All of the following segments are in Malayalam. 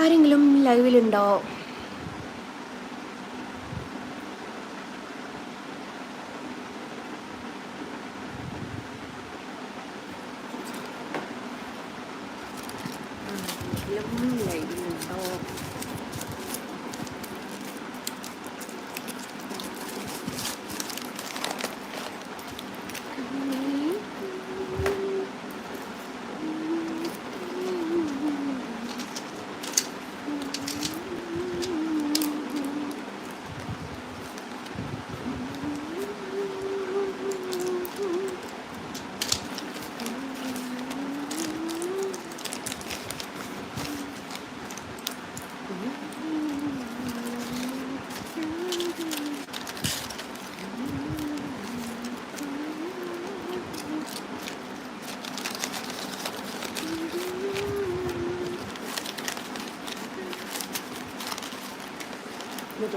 ആരെങ്കിലും ലൈവിലുണ്ടോ? ലൈവിലുണ്ടോ?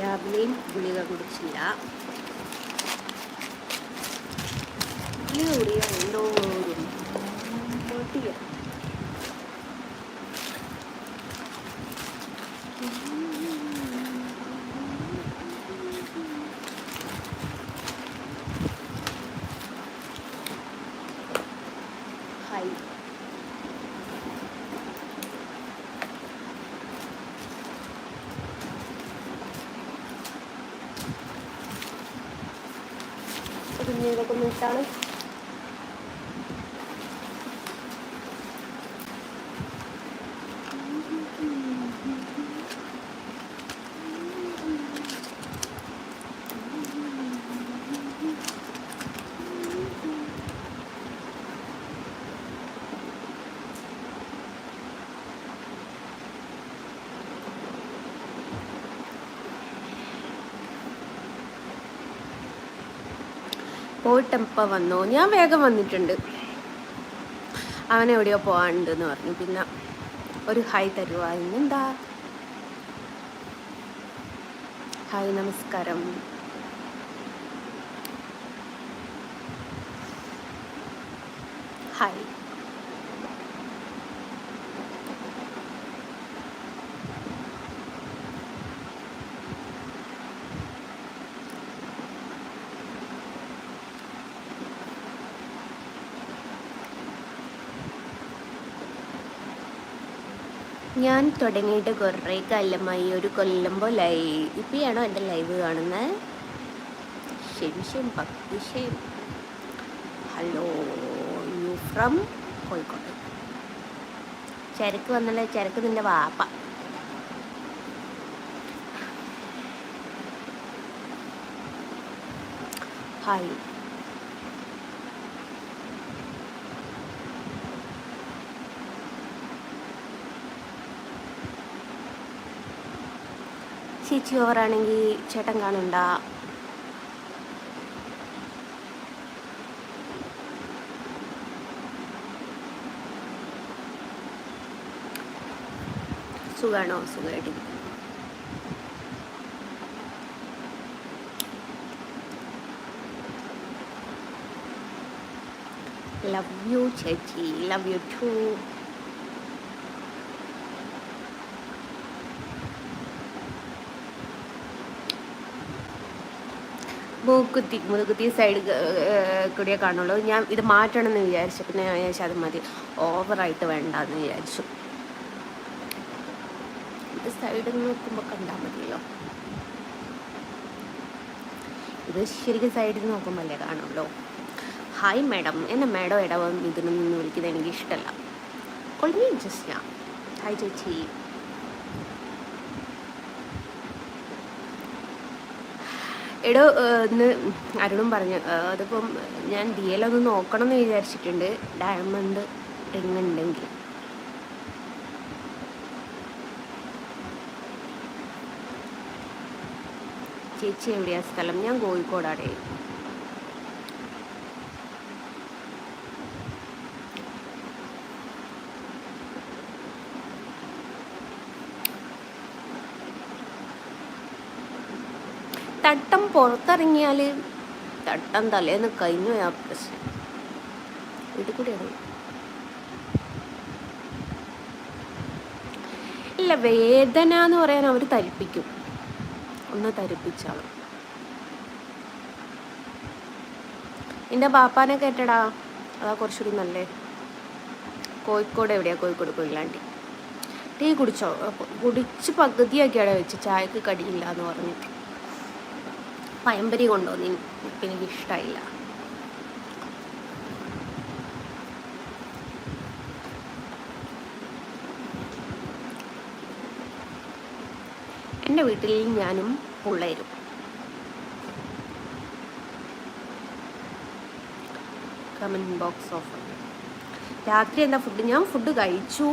രാവിലെയും ഗുളിക കുടിച്ചില്ല. ഗുളിക കുടിക്കാൻ എന്തോരും പൊട്ടിയ. ഹായ്, കുഞ്ഞിതൊക്കെ മിനിറ്റാണ്. പോയിട്ടെപ്പോൾ വന്നു? ഞാൻ വേഗം വന്നിട്ടുണ്ട്. അവനെവിടെയോ പോകാനുണ്ടെന്ന് പറഞ്ഞു. പിന്നെ ഒരു ഹായ് തരുവാ? ഇന്നെന്താ ഹായ്, നമസ്കാരം. ഹായ്, ഞാൻ തുടങ്ങിയിട്ട് കുറേ കാലമായി, ഒരു കൊല്ലം പോലായി. ഇപ്പോഴാണോ എൻ്റെ ലൈവ് കാണുന്നത്? ശരി ഭക്തിശയം. Hello, you from Kozhikode. ചരക്ക് വന്നല്ലേ? ചരക്ക് നിൻ്റെ വാപ്പ. ഹായ്, ചേച്ചി ഓവറാണെങ്കിൽ ചേട്ടൻ കാണണ്ട. സുഖാണോ? സുഖമായിട്ട്. ലവ് യു ചേച്ചി, ലവ് യു ടു. മുതുകുത്തി സൈഡ് കൂടിയേ കാണുള്ളൂ. ഞാൻ ഇത് മാറ്റണമെന്ന് വിചാരിച്ചു. പിന്നെ ഞാൻ വിചാരിച്ചു അത് മതി, ഓവറായിട്ട് വേണ്ടെന്ന് വിചാരിച്ചു. ഇത് സൈഡിൽ നോക്കുമ്പോൾ കണ്ടാൽ മതിയല്ലോ. ഇത് ശരിക്കും സൈഡിൽ നോക്കുമ്പോൾ അല്ലേ കാണുള്ളൂ. Hi madam. എന്നെ മാഡം ഇടവും ഇതിനൊന്നും വിളിക്കുന്നത് എനിക്ക് ഇഷ്ടമല്ല. കൊള്ളി ജസ്റ്റ്. ഹായ് ചേച്ചി. എടോ ഇന്ന് ആരോടും പറഞ്ഞു, അതിപ്പം ഞാൻ ഡി എൽ ഒന്ന് നോക്കണം എന്ന് വിചാരിച്ചിട്ടുണ്ട്. ഡയമണ്ട് റിങ് ഉണ്ടെങ്കിൽ. ചേച്ചി എവിടെയാ സ്ഥലം? ഞാൻ കോഴിക്കോടാടേ. തട്ടം പുറത്തിറങ്ങിയാൽ തട്ടം തലേന്ന് കഴിഞ്ഞു. ആ പ്രശ്നം വീട്ടിൽ കൂടെയാണ്. അല്ല, വേദന എന്ന് പറയാൻ അവർ തരിപ്പിക്കും, ഒന്ന് തരിപ്പിച്ചാളും. എൻ്റെ ബാപ്പാനെ കേട്ടടാ, അതാ കുറച്ചുകൂടി നല്ലേ. കോഴിക്കോട് എവിടെയാ? കോഴിക്കോട് കൊയിലാണ്ടി. ടീ കുടിച്ചോ? കുടിച്ച് പകുതിയാക്കിയാണ് വെച്ച്, ചായക്ക് കടിയില്ല എന്ന് പറഞ്ഞിട്ട്. പയമ്പരി കൊണ്ടുവന്നു, ഇപ്പം എനിക്കിഷ്ടമായില്ല. എൻ്റെ വീട്ടിൽ ഞാനും പിള്ളേരും. Comment box of. രാത്രി എന്താ ഫുഡ്? ഞാൻ ഫുഡ് കഴിച്ചു,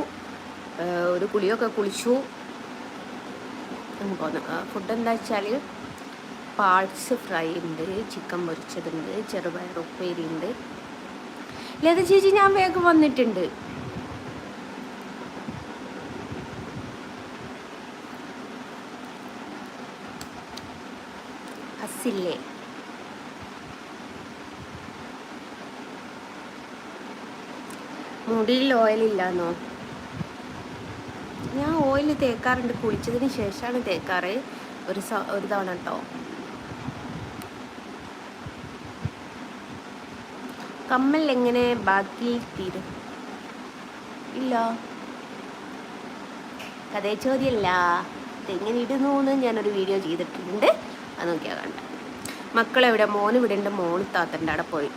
ഒരു കുളിയൊക്കെ കുളിച്ചു പോന്നു. ഫുഡ് എന്താ വെച്ചാൽ പാർട്സ് ഫ്രൈ ഉണ്ട്, ചിക്കൻ പൊരിച്ചതുണ്ട്, ചെറുപയർ ഉപ്പേരി ഉണ്ട്. ലത ചേച്ചി ഞാൻ വേഗം വന്നിട്ടുണ്ട്. ഹസ്സില്ലേ? മുടിയിൽ ഓയിലില്ലാന്നോ? ഞാൻ ഓയിൽ തേക്കാറുണ്ട്, കുളിച്ചതിന് ശേഷമാണ് തേക്കാറ് ഒരു തവണ കേട്ടോ. കമ്മൽ എങ്ങനെ ബാക്കി തീരും? ഇല്ല, കഥ ചോദ്യമല്ല, ഇതെങ്ങനെ ഇടുന്നു എന്ന് ഞാനൊരു വീഡിയോ ചെയ്തിട്ടുണ്ട്, അത് നോക്കിയാൽ കണ്ട. മക്കളെവിടെ? മോന് ഇവിടെ ഉണ്ട്, മോള് താത്തൻ്റെ അവിടെ പോയി.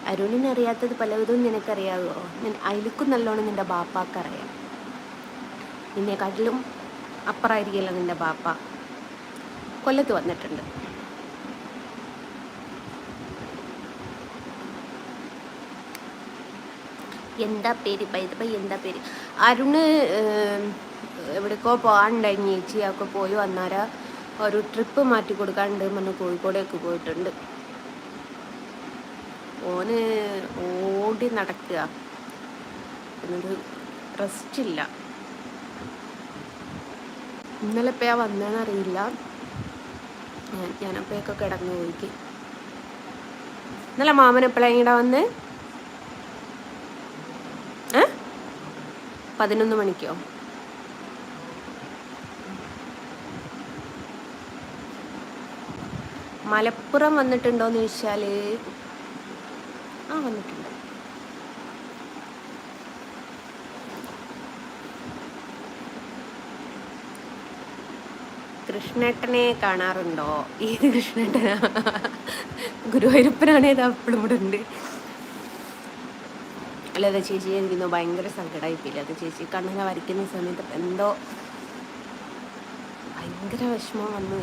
അരുണിനറിയാത്തത് പലവിധവും നിനക്കറിയാവോ? അതിലേക്കും നല്ലോണം നിൻ്റെ ബാപ്പാക്കറിയാം. നിന്നെക്കാട്ടിലും അപ്പുറമായിരിക്കില്ല നിൻ്റെ ബാപ്പ. കൊല്ലത്ത് വന്നിട്ടുണ്ട്. എന്താ പേര്? എന്താ പേര്? അരുണ് എവിടേക്കോ പോകാനുണ്ടായിരുന്നു ചേച്ചി, ഒക്കെ പോയി വന്നാരാ ഒരു ട്രിപ്പ് മാറ്റി കൊടുക്കാനുണ്ട് പറഞ്ഞ് കോഴിക്കോടേക്ക് പോയിട്ടുണ്ട്. ഓന് ഓടി നടക്കുക, എന്നൊരു റെസ്റ്റില്ല. ഇന്നലെ എപ്പോഴാ വന്നതെന്നറിയില്ല, ഞാനപ്പോഴൊക്കെ കിടന്നു പോയിക്ക്. ഇന്നലെ മാമൻ എപ്പോഴാണ് ഇങ്ങടെ വന്ന്? 11 മണിക്കോ? മലപ്പുറം വന്നിട്ടുണ്ടോയെന്ന് ചോദിച്ചാൽ വന്നിട്ടുണ്ട്. കൃഷ്ണേട്ടനെ കാണാറുണ്ടോ? ഏത് കൃഷ്ണേട്ടനാ? ഗുരുവായൂരപ്പനാണ്, ഏത് അപ്പളും ഇവിടെ ഉണ്ട്. ലത ചേച്ചി എനിക്കിന്നോ ഭയങ്കര സങ്കടമായിപ്പില്ല. ലത ചേച്ചി കണ്ണനെ വരയ്ക്കുന്ന സമയത്ത് എന്തോ ഭയങ്കര വിഷമം വന്നു.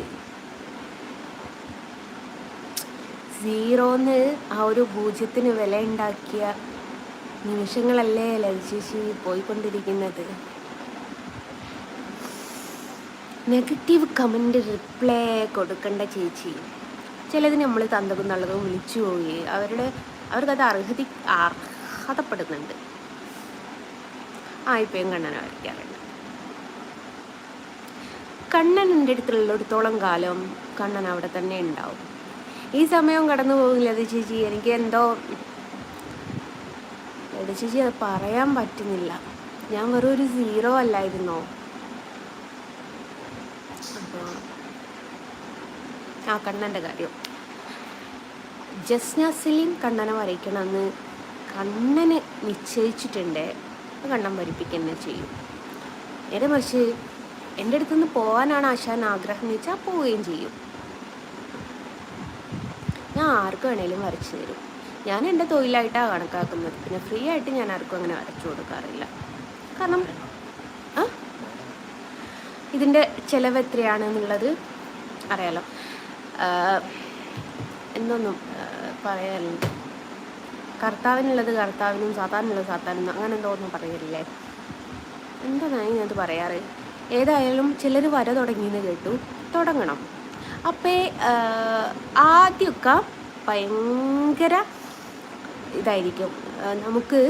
0ന്ന് ആ ഒരു 0ത്തിന് വില ഉണ്ടാക്കിയ നിമിഷങ്ങളല്ലേ ലത ചേച്ചി പോയിക്കൊണ്ടിരിക്കുന്നത്. നെഗറ്റീവ് കമൻറ്റ് റിപ്ലൈ കൊടുക്കേണ്ട ചേച്ചി. ചിലതിന് നമ്മൾ തന്തകും നല്ലതും വിളിച്ചു പോയി, അവർക്കത് അർഹതപ്പെടുന്നുണ്ട്. ഇപ്പം കണ്ണനെ വരയ്ക്കാറുണ്ട്. കണ്ണൻ എൻ്റെ അടുത്തുള്ളിടത്തോളം കാലം കണ്ണൻ അവിടെ തന്നെ ഉണ്ടാവും. ഈ സമയം കടന്നു പോകില്ല അത് ചേച്ചി. എനിക്ക് എന്തോ ചേച്ചി അത് പറയാൻ പറ്റുന്നില്ല. ഞാൻ വെറും ഒരു 0 അല്ലായിരുന്നോ? അപ്പോൾ കണ്ണൻ്റെ കാര്യം, ജസ്ന സലീം കണ്ണനെ വരയ്ക്കണമെന്ന് കണ്ണന് നിശ്ചയിച്ചിട്ടുണ്ട്. കണ്ണൻ വരപ്പിക്കുക ചെയ്യും. നേരെ മറിച്ച് എൻ്റെ അടുത്തുനിന്ന് പോകാനാണ് ആശാൻ ആഗ്രഹം എന്ന് വെച്ചാൽ പോവുകയും ചെയ്യും. ഞാൻ ആർക്ക് വേണേലും വരച്ചു തരും. ഞാൻ എൻ്റെ തൊഴിലായിട്ടാണ് കണക്കാക്കുന്നത്. പിന്നെ ഫ്രീ ആയിട്ട് ഞാൻ ആർക്കും അങ്ങനെ വരച്ചു കൊടുക്കാറില്ല. കാരണം ഇതിൻ്റെ ചിലവ് എത്രയാണെന്നുള്ളത് അറിയാലോ. എന്തൊന്നും പറയാറുണ്ട്, കർത്താവിനുള്ളത് കർത്താവിനും സാത്താനുള്ളത് സാത്താനും, അങ്ങനെ എന്തോ ഒന്നും പറയലില്ലേ? എന്താണ് ഞാനത് പറയാറ്? ഏതായാലും ചിലർ വര തുടങ്ങിയെന്ന് കേട്ടു, തുടങ്ങണം. അപ്പോൾ ആദ്യമൊക്കെ ഭയങ്കര ഇതായിരിക്കും, നമുക്ക്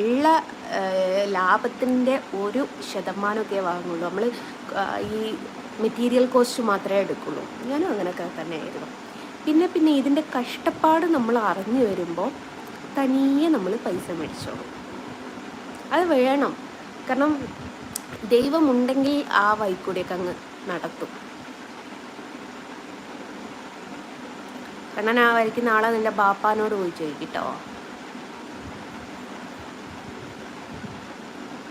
ഉള്ള ലാഭത്തിൻ്റെ 1% വാങ്ങുള്ളൂ. നമ്മൾ ഈ മെറ്റീരിയൽ കോസ്റ്റ് മാത്രമേ എടുക്കുള്ളൂ. ഞാനും അങ്ങനെയൊക്കെ തന്നെയായിരുന്നു. പിന്നെ ഇതിൻ്റെ കഷ്ടപ്പാട് നമ്മൾ അറിഞ്ഞു വരുമ്പോൾ തനിയെ നമ്മൾ പൈസ മേടിച്ചോളും. അത് വേണം. കാരണം ദൈവമുണ്ടെങ്കിൽ ആ വഴിക്കൂടെയൊക്കെ അങ്ങ് നടത്തും. കാരണം ആ വഴിക്ക് നാളെ നിൻ്റെ ബാപ്പാനോട് പോയി ചോദിക്കട്ടോ.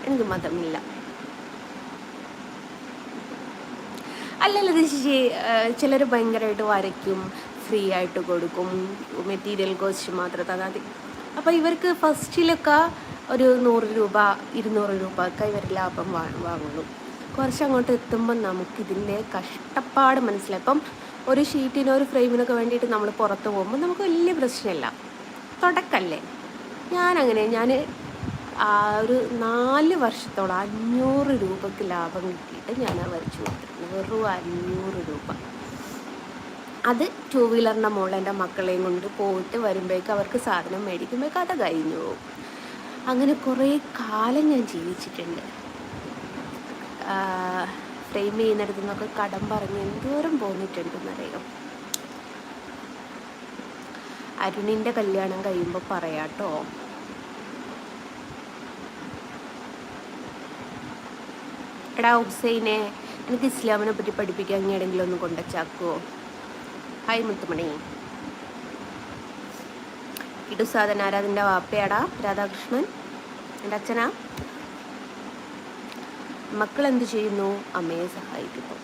എനിക്ക് മതമില്ല. അല്ലല്ലോ ചേച്ചി, ചിലർ ഭയങ്കരമായിട്ട് വരയ്ക്കും, ഫ്രീ ആയിട്ട് കൊടുക്കും, മെറ്റീരിയൽ കോസ്റ്റ് മാത്രം തന്നാൽ മതി. അപ്പോൾ ഇവർക്ക് ഫസ്റ്റിലൊക്കെ ഒരു 100 രൂപ 200 രൂപ ഒക്കെ ഇവർ ലാഭം വാങ്ങുള്ളൂ. കുറച്ചങ്ങോട്ട് എത്തുമ്പം നമുക്കിതിൻ്റെ കഷ്ടപ്പാട് മനസ്സിലായി. ഇപ്പം ഒരു ഷീറ്റിനോ ഒരു ഫ്രെയിമിനൊക്കെ വേണ്ടിയിട്ട് നമ്മൾ പുറത്ത് പോകുമ്പോൾ നമുക്ക് വലിയ പ്രശ്നമില്ല, തുടക്കല്ലേ. ഞാൻ ഒരു 4 വർഷത്തോളം 500 രൂപയ്ക്ക് ലാഭം കിട്ടിയിട്ട് ഞാൻ വരച്ചു കൊടുത്തിരുന്നു. വെറും 500 രൂപ. അത് 2 വീലറിൻ്റെ മുകളിൽ എൻ്റെ മക്കളെയും കൊണ്ട് പോയിട്ട് വരുമ്പോഴേക്ക് അവർക്ക് സാധനം മേടിക്കുമ്പോഴേക്ക് അത് കഴിഞ്ഞു പോകും. അങ്ങനെ കുറേ കാലം ഞാൻ ജീവിച്ചിട്ടുണ്ട്. ഫ്രെയിം ചെയ്യുന്നിടത്തു നിന്നൊക്കെ കടം പറഞ്ഞ് എന്തോരം പോന്നിട്ടുണ്ടെന്നറിയാം. അരുണിൻ്റെ കല്യാണം കഴിയുമ്പോൾ പറയാട്ടോ. എടാ ഹുസൈനെ, എനിക്ക് ഇസ്ലാമിനെ പറ്റി പഠിപ്പിക്കാൻ എങ്ങനെയെങ്കിലും ഒന്ന് കൊണ്ടുവച്ചാക്കുമോ? ഹായ് മുത്തുമണി. ഇടു സാധനാരാതിൻ്റെ വാപ്പയാടാ രാധാകൃഷ്ണൻ, എൻ്റെ അച്ഛനാ. മക്കൾ എന്ത് ചെയ്യുന്നു? അമ്മയെ സഹായിക്കുന്നു.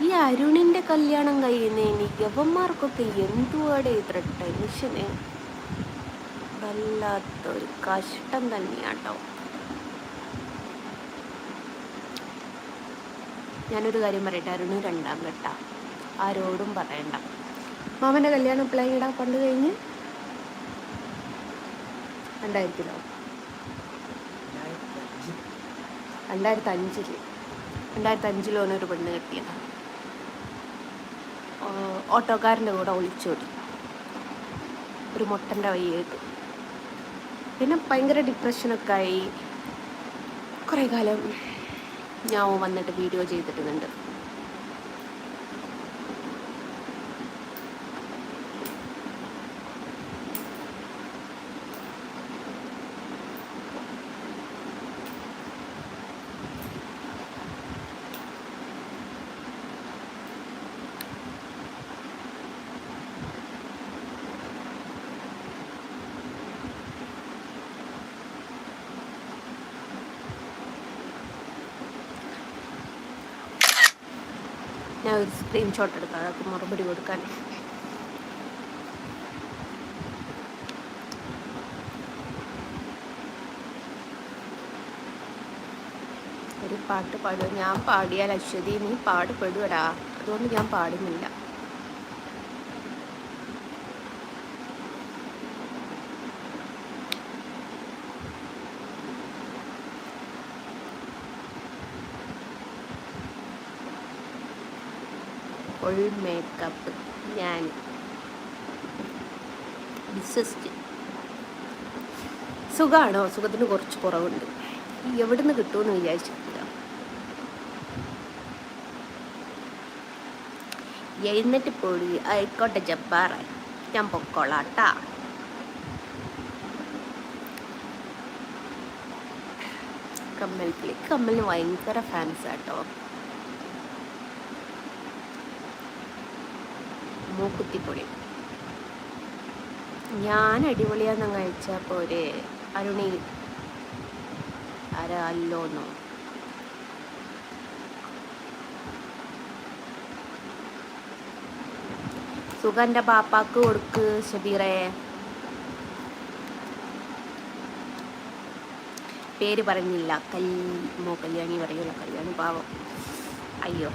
ഈ അരുണിൻ്റെ കല്യാണം കഴിയുന്നതിന് യവന്മാർക്കൊക്കെ എന്തുവാടെ ഇത്ര ടെൻഷന്? വല്ലാത്തൊരു കഷ്ടം തന്നെയാട്ടോ. ഞാനൊരു കാര്യം പറയട്ടെ, അരുണ് 2ാം ഘട്ട, ആരോടും പറയണ്ട. മാമൻ്റെ കല്യാണം എപ്പോഴായിടാ? പണ്ട് കഴിഞ്ഞ് 2000-ലോ 2005-ൽ ഒരു പെണ്ണ് കെട്ടിയതാണ്. ഓട്ടോക്കാരൻ്റെ കൂടെ ഒളിച്ചോടി ഒരു മുട്ടൻ്റെ വയ്യേക്ക്. പിന്നെ ഭയങ്കര ഡിപ്രഷനൊക്കെ ആയി. കുറേ കാലം ഞാൻ വന്നിട്ട് വീഡിയോ ചെയ്തിട്ടുന്നുണ്ട്. ഞാൻ ഒരു സ്ക്രീൻഷോട്ട് എടുക്കാം, അതൊക്കെ മറുപടി കൊടുക്കാൻ. ഒരു പാട്ട് പാടുക. ഞാൻ പാടിയാൽ അശ്വതി നീ പാടുപെടുവടാ, അതുകൊണ്ട് ഞാൻ പാടുന്നില്ല. ഫുൾ മേക്കപ്പ് ഞാൻ വിശ്വസിച്ച്. സുഖമാണോ? സുഖത്തിന് കുറച്ച് കുറവുണ്ട്. എവിടെ നിന്ന് കിട്ടുമെന്ന് വിചാരിച്ചിട്ടില്ല. എഴുന്നേറ്റ് പോയി. ആയിക്കോട്ടെ ജബ്ബാറ, ഞാൻ പൊക്കോളാട്ടാ. കമ്മലിന് ഭയങ്കര ഫാൻസാട്ടോ. മൂക്കുത്തിപ്പൊടി ഞാൻ അടിപൊളിയാന്ന് കഴിച്ചാൽ പോരെ? അരുണി അല്ലോന്നോ? സുഖൻ്റെ ബാപ്പാക്ക് കൊടുക്ക് ഷബീറേ. പേര് പറഞ്ഞില്ല. കല്യാണി പറയൂല. കല്യാണി പാവം. അയ്യോ,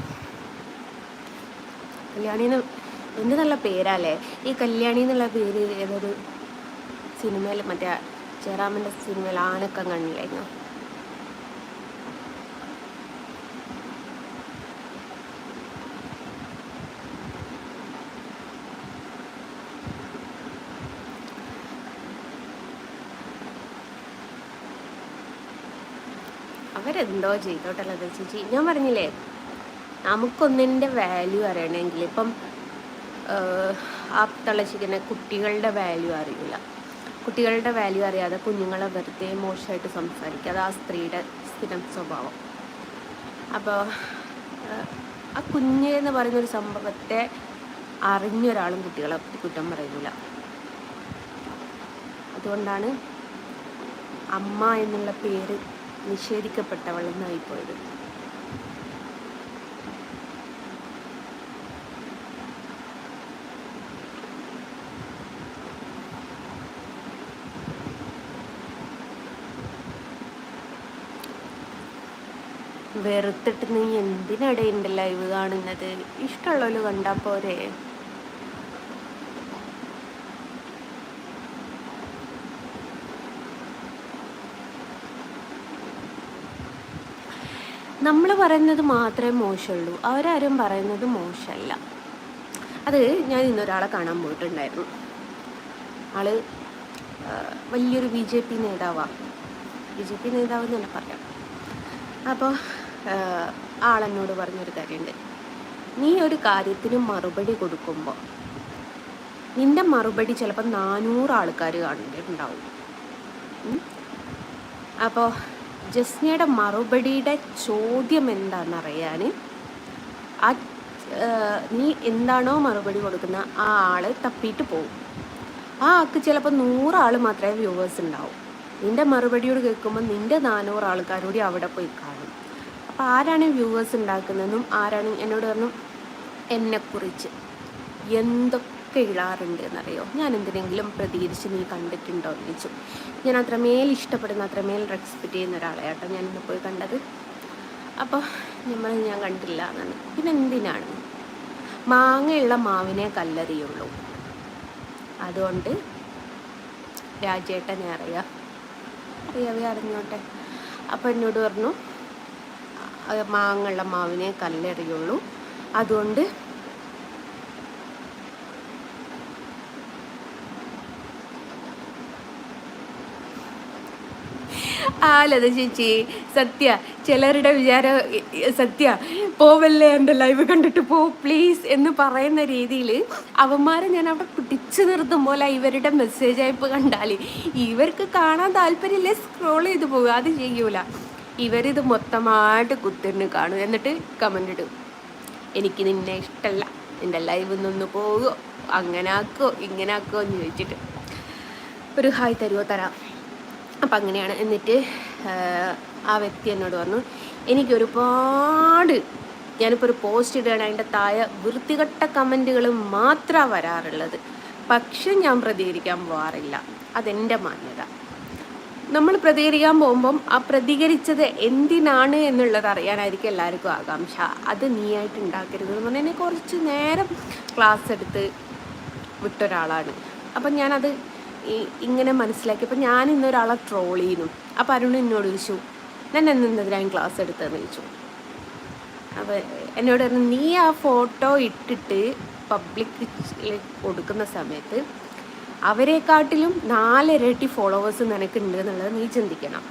കല്യാണിന്ന് എന്ത് നല്ല പേരല്ലേ. ഈ കല്യാണി എന്നുള്ള പേര് ഏതൊരു സിനിമയിൽ, മറ്റേ ജയറാമിൻ്റെ സിനിമയിൽ ആനക്കം കണ്ടില്ലായിരുന്നു? അവരെന്തോ ചെയ്തോട്ടല്ലോ ചേച്ചി. ഞാൻ പറഞ്ഞില്ലേ, നമുക്കൊന്നിൻ്റെ വാല്യൂ അറിയണമെങ്കിൽ ഇപ്പം ആ തള്ളച്ചിങ്ങനെ കുട്ടികളുടെ വാല്യൂ അറിയില്ല. കുട്ടികളുടെ വാല്യൂ അറിയാതെ കുഞ്ഞുങ്ങളെ വെറുതെ മോശമായിട്ട് സംസാരിക്കുക, അത് ആ സ്ത്രീയുടെ സ്ഥിരം സ്വഭാവം. അപ്പോൾ ആ കുഞ്ഞ് എന്ന് പറയുന്നൊരു സംഭവത്തെ അറിഞ്ഞൊരാളും കുട്ടികളെ കുറ്റം പറയില്ല. അതുകൊണ്ടാണ് അമ്മ എന്നുള്ള പേര് നിഷേധിക്കപ്പെട്ടവളെന്നായിപ്പോയത്. വെറുത്തിട്ട് നീ എന്തിനിടയുണ്ട് ലൈവ് കാണുന്നത്? ഇഷ്ടമുള്ളവര് കണ്ടാ പോരെ? നമ്മൾ പറയുന്നത് മാത്രമേ മോശമുള്ളൂ, അവരാരും പറയുന്നത് മോശമല്ല. അത് ഞാൻ ഇന്നൊരാളെ കാണാൻ പോയിട്ടുണ്ടായിരുന്നു. ആള് വലിയൊരു BJP നേതാവാണ്. BJP നേതാവ് എന്ന് തന്നെ പറയാം. അപ്പോൾ ആളെന്നോട് പറഞ്ഞൊരു കാര്യമുണ്ട്. നീ ഒരു കാര്യത്തിന് മറുപടി കൊടുക്കുമ്പോൾ നിൻ്റെ മറുപടി ചിലപ്പോൾ 400 ആൾക്കാർ കാണുന്നുണ്ടാവും. അപ്പോൾ ജസ്നയുടെ മറുപടിയുടെ ചോദ്യം എന്താണെന്നറിയാൻ ആ നീ എന്താണോ മറുപടി കൊടുക്കുന്ന ആ ആൾ തപ്പിയിട്ട് പോകും. ആ ആൾക്ക് ചിലപ്പോൾ 100 ആൾ മാത്രമേ വ്യൂവേഴ്സ് ഉണ്ടാവും. നിൻ്റെ മറുപടിയോട് കേൾക്കുമ്പോൾ നിൻ്റെ 400 ആൾക്കാരോട് അവിടെ പോയി കാണും. അപ്പോൾ ആരാണ് വ്യൂവേഴ്സ് ഉണ്ടാക്കുന്നതെന്നും ആരാണ് എന്നോട് പറഞ്ഞു, എന്നെക്കുറിച്ച് എന്തൊക്കെ ഇടാറുണ്ട് എന്നറിയോ, ഞാൻ എന്തിനെങ്കിലും പ്രതികരിച്ച് നീ കണ്ടിട്ടുണ്ടോ എന്ന് ചോദിച്ചു. ഞാൻ അത്രമേൽ ഇഷ്ടപ്പെടുന്ന അത്രമേൽ റെസ്പെക്റ്റ് ചെയ്യുന്ന ഒരാളെയാട്ടോ ഞാൻ ഇന്ന് പോയി കണ്ടത്. അപ്പോൾ ഞാൻ കണ്ടില്ല എന്നാണ്. പിന്നെ എന്തിനാണ്? മാങ്ങയുള്ള മാവിനെ കല്ലെറിയുള്ളൂ. അതുകൊണ്ട് രാജേട്ടനെ അറിയാവേ അറിഞ്ഞോട്ടെ. അപ്പോൾ എന്നോട് പറഞ്ഞു, മാങ്ങയുള്ള മാവിനെ കല്ലെറിയുള്ളൂ, അതുകൊണ്ട് ലത ചേച്ചി സത്യ, ചിലരുടെ വിചാരം സത്യ പോവല്ലേ, എൻ്റെ ലൈവ് കണ്ടിട്ട് പോ പ്ലീസ് എന്ന് പറയുന്ന രീതിയിൽ അവന്മാരെ ഞാൻ അവിടെ പിടിച്ചു നിർത്തുമ്പോൾ ഇവരുടെ മെസ്സേജ് അയപ്പ് കണ്ടാൽ ഇവർക്ക് കാണാൻ താല്പര്യമില്ലേ, സ്ക്രോൾ ചെയ്ത് പോകുക, അത് ചെയ്യൂല. ഇവരിത് മൊത്തമായിട്ട് കുത്തിരിഞ്ഞ് കാണും, എന്നിട്ട് കമൻ്റ് ഇടും, എനിക്ക് നിന്നെ ഇഷ്ടമല്ല, എൻ്റെ ലൈവ് നിന്ന് പോകുമോ, അങ്ങനെ ആക്കോ ഇങ്ങനെ ആക്കോ എന്ന് ചോദിച്ചിട്ട് ഒരു ഹായ് തരുമോ, തരാം. അപ്പം അങ്ങനെയാണ്. എന്നിട്ട് ആ വ്യക്തി എന്നോട് പറഞ്ഞു, എനിക്കൊരുപാട്, ഞാനിപ്പോൾ ഒരു പോസ്റ്റ് ഇടുകയാണ്, അതിൻ്റെ താഴെ വൃത്തികെട്ട കമൻറ്റുകൾ മാത്രമാണ് വരാറുള്ളത്, പക്ഷെ ഞാൻ പ്രതികരിക്കാൻ പോകാറില്ല, അതെൻ്റെ മാന്യത. നമ്മൾ പ്രതികരിക്കാൻ പോകുമ്പം ആ പ്രതികരിച്ചത് എന്തിനാണ് എന്നുള്ളത് അറിയാനായിരിക്കും എല്ലാവർക്കും ആകാംക്ഷ. അത് നീയായിട്ട് ഉണ്ടാക്കരുത് എന്ന് പറഞ്ഞാൽ എന്നെ കുറച്ച് നേരം ക്ലാസ് എടുത്ത് വിട്ടൊരാളാണ്. അപ്പം ഞാനത് ഇങ്ങനെ മനസ്സിലാക്കിയപ്പോൾ ഞാൻ ഇന്നൊരാളെ ട്രോൾ ചെയ്യുന്നു. അപ്പോൾ അരുൺ എന്നോട് ചോദിച്ചു, ഞാൻ എന്തിനാണ് ക്ലാസ് എടുത്തതെന്ന് ചോദിച്ചു. അപ്പോൾ എന്നോട് പറഞ്ഞു, നീ ആ ഫോട്ടോ ഇട്ടിട്ട് പബ്ലിക് കൊടുക്കുന്ന സമയത്ത് അവരെക്കാട്ടിലും 4 ഇരട്ടി ഫോളോവേഴ്സ് നിനക്കുണ്ട് എന്നുള്ളത് നീ ചിന്തിക്കണം.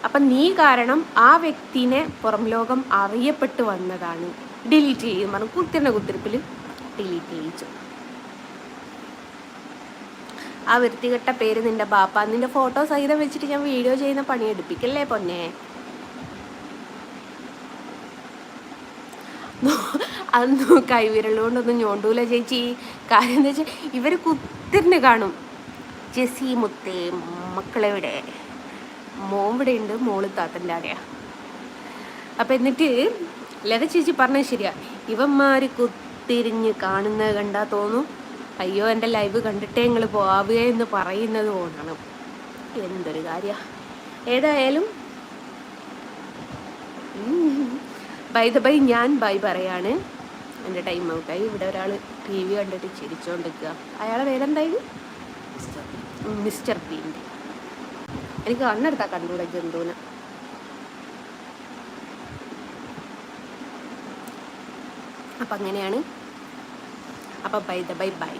അപ്പം നീ കാരണം ആ വ്യക്തിനെ പുറം ലോകം അറിയപ്പെട്ട് വന്നതാണ്, ഡിലീറ്റ് ചെയ്യും പറഞ്ഞു. കുത്തിരിപ്പിൽ ഡിലീറ്റ് ചെയ്യിച്ചു. ആ വൃത്തികെട്ട പേര് നിൻ്റെ ബാപ്പ, നിൻ്റെ ഫോട്ടോ സഹിതം വെച്ചിട്ട് ഞാൻ വീഡിയോ ചെയ്യുന്ന പണി എടുപ്പിക്കല്ലേ പൊന്നെ. അതൊന്നും കൈവിരലുകൊണ്ടൊന്നും ഞോണ്ടൂല ചേച്ചി. കാര്യം എന്താ വെച്ചാൽ ഇവർ കുത്തിരിന് കാണും. ജെസി മുത്തേ മക്കളെവിടെ, മോവിടെ ഉണ്ട്, മോള് താത്തൻ്റെ ആടെയാ. അപ്പം എന്നിട്ട് ലത ചേച്ചി പറഞ്ഞത് ശരിയാ, ഇവന്മാർ കുത്തിരിഞ്ഞ് കാണുന്നത് കണ്ടാൽ തോന്നും അയ്യോ എൻ്റെ ലൈവ് കണ്ടിട്ടേ നിങ്ങൾ പോവുക എന്ന് പറയുന്നത് കൊണ്ടാണ്. എന്തൊരു കാര്യമാണ്. ഏതായാലും ബൈ ഞാൻ ബൈ പറയാണ്, എൻ്റെ ടൈം ഔട്ടായി. ഇവിടെ ഒരാൾ TV കണ്ടിട്ട് ചിരിച്ചോണ്ടിരിക്കുക. അയാളെ പേരെന്തായിരുന്നു? Mister been. എനിക്ക് കണ്ണെടുത്താൽ കണ്ടുകൂടെ ജന്തുവിന്. അപ്പം അങ്ങനെയാണ്. അപ്പം ബൈ.